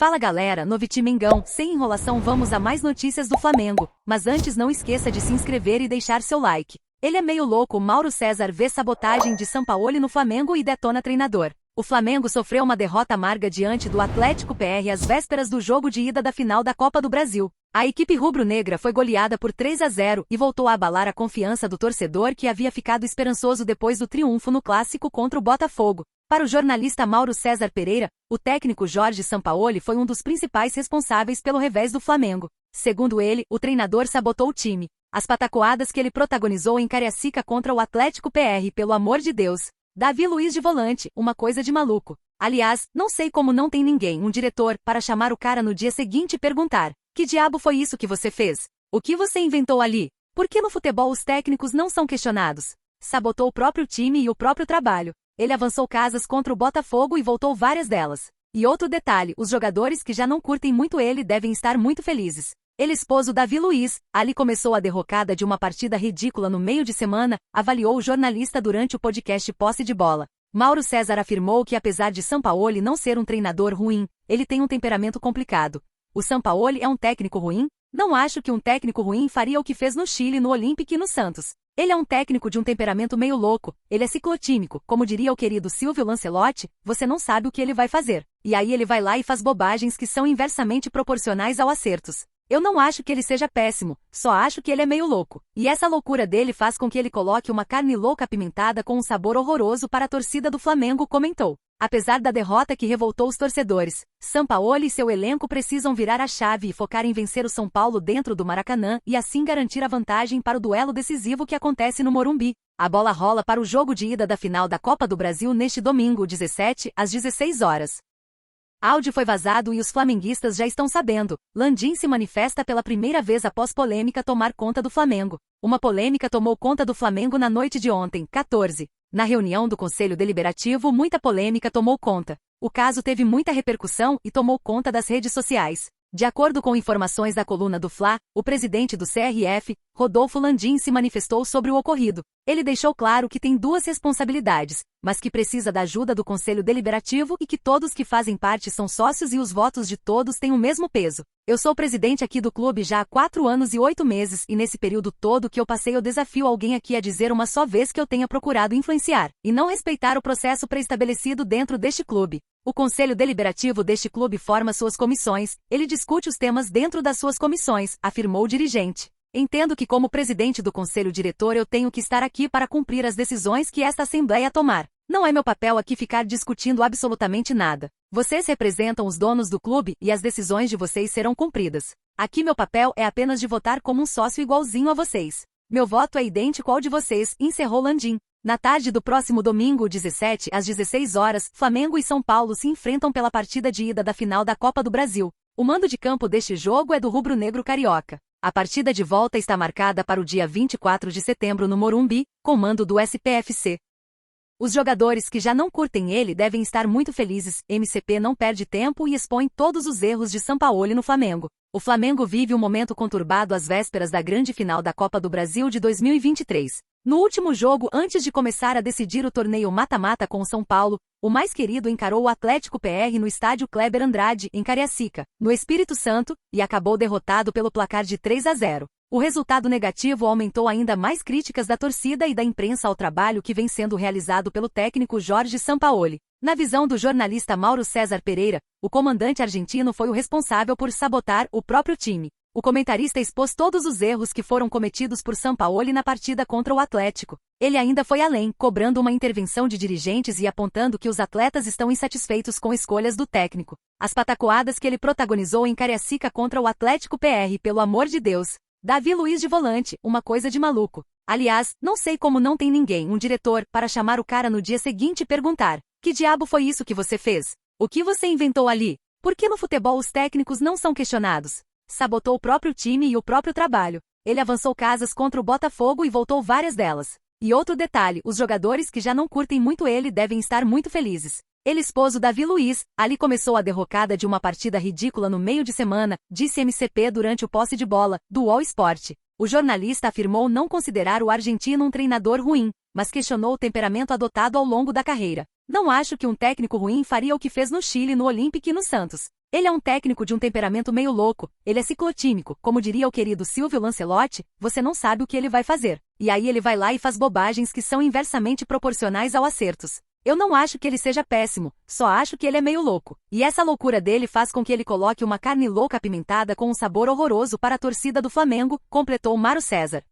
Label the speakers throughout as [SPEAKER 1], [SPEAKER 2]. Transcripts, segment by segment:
[SPEAKER 1] Fala galera, Noviti Mengão, sem enrolação vamos a mais notícias do Flamengo, mas antes não esqueça de se inscrever e deixar seu like. Ele é meio louco, Mauro César vê sabotagem de Sampaoli no Flamengo e detona treinador. O Flamengo sofreu uma derrota amarga diante do Atlético PR às vésperas do jogo de ida da final da Copa do Brasil. A equipe rubro-negra foi goleada por 3-0 e voltou a abalar a confiança do torcedor que havia ficado esperançoso depois do triunfo no clássico contra o Botafogo. Para o jornalista Mauro César Pereira, o técnico Jorge Sampaoli foi um dos principais responsáveis pelo revés do Flamengo. Segundo ele, o treinador sabotou o time. As patacoadas que ele protagonizou em Cariacica contra o Atlético PR, pelo amor de Deus. Davi Luiz de volante, uma coisa de maluco. Aliás, não sei como não tem ninguém, um diretor, para chamar o cara no dia seguinte e perguntar: que diabo foi isso que você fez? O que você inventou ali? Por que no futebol os técnicos não são questionados? Sabotou o próprio time e o próprio trabalho. Ele avançou casas contra o Botafogo e voltou várias delas. E outro detalhe, os jogadores que já não curtem muito ele devem estar muito felizes. Ele expôs o Davi Luiz, ali começou a derrocada de uma partida ridícula no meio de semana, avaliou o jornalista durante o podcast Posse de Bola. Mauro César afirmou que apesar de Sampaoli não ser um treinador ruim, ele tem um temperamento complicado. O Sampaoli é um técnico ruim? Não acho que um técnico ruim faria o que fez no Chile, no Olympique e no Santos. Ele é um técnico de um temperamento meio louco, ele é ciclotímico, como diria o querido Silvio Lancelotti, você não sabe o que ele vai fazer. E aí ele vai lá e faz bobagens que são inversamente proporcionais aos acertos. Eu não acho que ele seja péssimo, só acho que ele é meio louco. E essa loucura dele faz com que ele coloque uma carne louca apimentada com um sabor horroroso para a torcida do Flamengo, comentou. Apesar da derrota que revoltou os torcedores, Sampaoli e seu elenco precisam virar a chave e focar em vencer o São Paulo dentro do Maracanã e assim garantir a vantagem para o duelo decisivo que acontece no Morumbi. A bola rola para o jogo de ida da final da Copa do Brasil neste domingo, 17, às 16 horas. Áudio foi vazado e os flamenguistas já estão sabendo. Landim se manifesta pela primeira vez após polêmica tomar conta do Flamengo. Uma polêmica tomou conta do Flamengo na noite de ontem, 14. Na reunião do Conselho Deliberativo, muita polêmica tomou conta. O caso teve muita repercussão e tomou conta das redes sociais. De acordo com informações da coluna do Fla, o presidente do CRF, Rodolfo Landim, se manifestou sobre o ocorrido. Ele deixou claro que tem duas responsabilidades, mas que precisa da ajuda do Conselho Deliberativo e que todos que fazem parte são sócios e os votos de todos têm o mesmo peso. Eu sou presidente aqui do clube já há 4 anos e 8 meses e nesse período todo que eu passei eu desafio alguém aqui a dizer uma só vez que eu tenha procurado influenciar e não respeitar o processo pré-estabelecido dentro deste clube. O Conselho Deliberativo deste clube forma suas comissões, ele discute os temas dentro das suas comissões, afirmou o dirigente. Entendo que como presidente do Conselho Diretor eu tenho que estar aqui para cumprir as decisões que esta Assembleia tomar. Não é meu papel aqui ficar discutindo absolutamente nada. Vocês representam os donos do clube e as decisões de vocês serão cumpridas. Aqui meu papel é apenas de votar como um sócio igualzinho a vocês. Meu voto é idêntico ao de vocês, encerrou Landim. Na tarde do próximo domingo, 17, às 16 horas, Flamengo e São Paulo se enfrentam pela partida de ida da final da Copa do Brasil. O mando de campo deste jogo é do rubro-negro carioca. A partida de volta está marcada para o dia 24 de setembro no Morumbi, com mando do SPFC. Os jogadores que já não curtem ele devem estar muito felizes. MCP não perde tempo e expõe todos os erros de Sampaoli no Flamengo. O Flamengo vive um momento conturbado às vésperas da grande final da Copa do Brasil de 2023. No último jogo antes de começar a decidir o torneio mata-mata com o São Paulo, o mais querido encarou o Atlético PR no estádio Kleber Andrade, em Cariacica, no Espírito Santo, e acabou derrotado pelo placar de 3-0. O resultado negativo aumentou ainda mais críticas da torcida e da imprensa ao trabalho que vem sendo realizado pelo técnico Jorge Sampaoli. Na visão do jornalista Mauro César Pereira, o comandante argentino foi o responsável por sabotar o próprio time. O comentarista expôs todos os erros que foram cometidos por Sampaoli na partida contra o Atlético. Ele ainda foi além, cobrando uma intervenção de dirigentes e apontando que os atletas estão insatisfeitos com escolhas do técnico. As patacoadas que ele protagonizou em Cariacica contra o Atlético PR, pelo amor de Deus. Davi Luiz de volante, uma coisa de maluco. Aliás, não sei como não tem ninguém, um diretor, para chamar o cara no dia seguinte e perguntar: que diabo foi isso que você fez? O que você inventou ali? Por que no futebol os técnicos não são questionados? Sabotou o próprio time e o próprio trabalho. Ele avançou casas contra o Botafogo e voltou várias delas. E outro detalhe, os jogadores que já não curtem muito ele devem estar muito felizes. Ele expôs o Davi Luiz, ali começou a derrocada de uma partida ridícula no meio de semana, disse MCP durante o Posse de Bola, do UOL Sport. O jornalista afirmou não considerar o argentino um treinador ruim, mas questionou o temperamento adotado ao longo da carreira. Não acho que um técnico ruim faria o que fez no Chile, no Olympique e no Santos. Ele é um técnico de um temperamento meio louco, ele é ciclotímico, como diria o querido Silvio Lancelotti, você não sabe o que ele vai fazer. E aí ele vai lá e faz bobagens que são inversamente proporcionais ao acertos. Eu não acho que ele seja péssimo, só acho que ele é meio louco. E essa loucura dele faz com que ele coloque uma carne louca apimentada com um sabor horroroso para a torcida do Flamengo, completou Mauro César.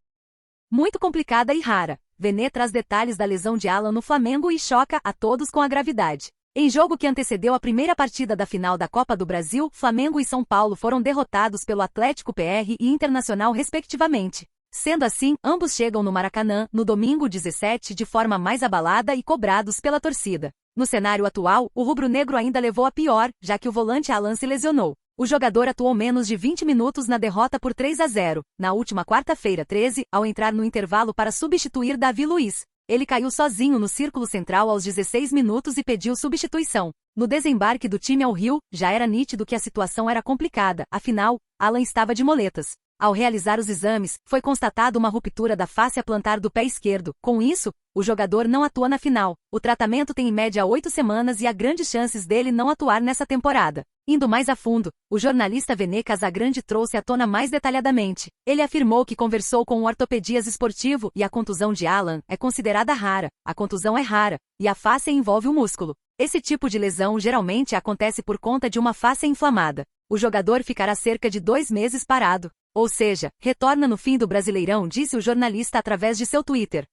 [SPEAKER 1] Muito complicada e rara. Vene traz detalhes da lesão de Alan no Flamengo e choca a todos com a gravidade. Em jogo que antecedeu a primeira partida da final da Copa do Brasil, Flamengo e São Paulo foram derrotados pelo Atlético PR e Internacional respectivamente. Sendo assim, ambos chegam no Maracanã, no domingo 17, de forma mais abalada e cobrados pela torcida. No cenário atual, o rubro-negro ainda levou a pior, já que o volante Alan se lesionou. O jogador atuou menos de 20 minutos na derrota por 3-0, na última quarta-feira 13, ao entrar no intervalo para substituir Davi Luiz. Ele caiu sozinho no círculo central aos 16 minutos e pediu substituição. No desembarque do time ao Rio, já era nítido que a situação era complicada, afinal, Alan estava de moletas. Ao realizar os exames, foi constatada uma ruptura da fáscia plantar do pé esquerdo. Com isso, o jogador não atua na final. O tratamento tem em média 8 semanas e há grandes chances dele não atuar nessa temporada. Indo mais a fundo, o jornalista Vene Casagrande trouxe à tona mais detalhadamente. Ele afirmou que conversou com um ortopedias esportivo e a contusão de Alan é considerada rara. A contusão é rara, e a fáscia envolve o músculo. Esse tipo de lesão geralmente acontece por conta de uma fáscia inflamada. O jogador ficará cerca de 2 meses parado. Ou seja, retorna no fim do Brasileirão, disse o jornalista através de seu Twitter.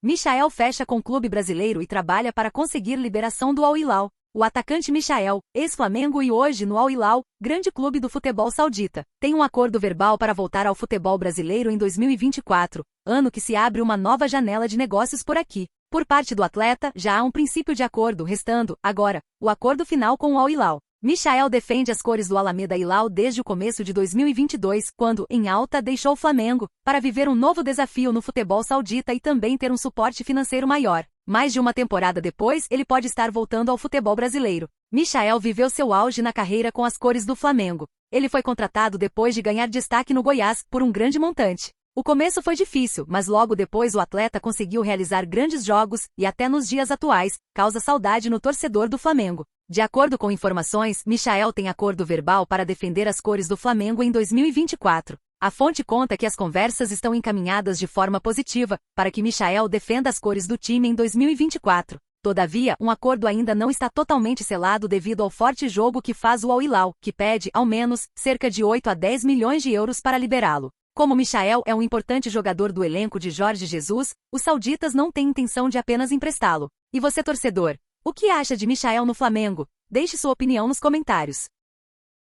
[SPEAKER 1] Michael fecha com o clube brasileiro e trabalha para conseguir liberação do Al Hilal. O atacante Michael, ex-Flamengo e hoje no Al Hilal, grande clube do futebol saudita, tem um acordo verbal para voltar ao futebol brasileiro em 2024, ano que se abre uma nova janela de negócios por aqui. Por parte do atleta, já há um princípio de acordo, restando, agora, o acordo final com o Al Hilal. Michael defende as cores do Alameda Hilal desde o começo de 2022, quando, em alta, deixou o Flamengo, para viver um novo desafio no futebol saudita e também ter um suporte financeiro maior. Mais de uma temporada depois, ele pode estar voltando ao futebol brasileiro. Michael viveu seu auge na carreira com as cores do Flamengo. Ele foi contratado depois de ganhar destaque no Goiás, por um grande montante. O começo foi difícil, mas logo depois o atleta conseguiu realizar grandes jogos, e até nos dias atuais, causa saudade no torcedor do Flamengo. De acordo com informações, Michael tem acordo verbal para defender as cores do Flamengo em 2024. A fonte conta que as conversas estão encaminhadas de forma positiva, para que Michael defenda as cores do time em 2024. Todavia, um acordo ainda não está totalmente selado devido ao forte jogo que faz o Al Hilal, que pede, ao menos, cerca de 8 a 10 milhões de euros para liberá-lo. Como Michael é um importante jogador do elenco de Jorge Jesus, os sauditas não têm intenção de apenas emprestá-lo. E você, torcedor? O que acha de Michael no Flamengo? Deixe sua opinião nos comentários.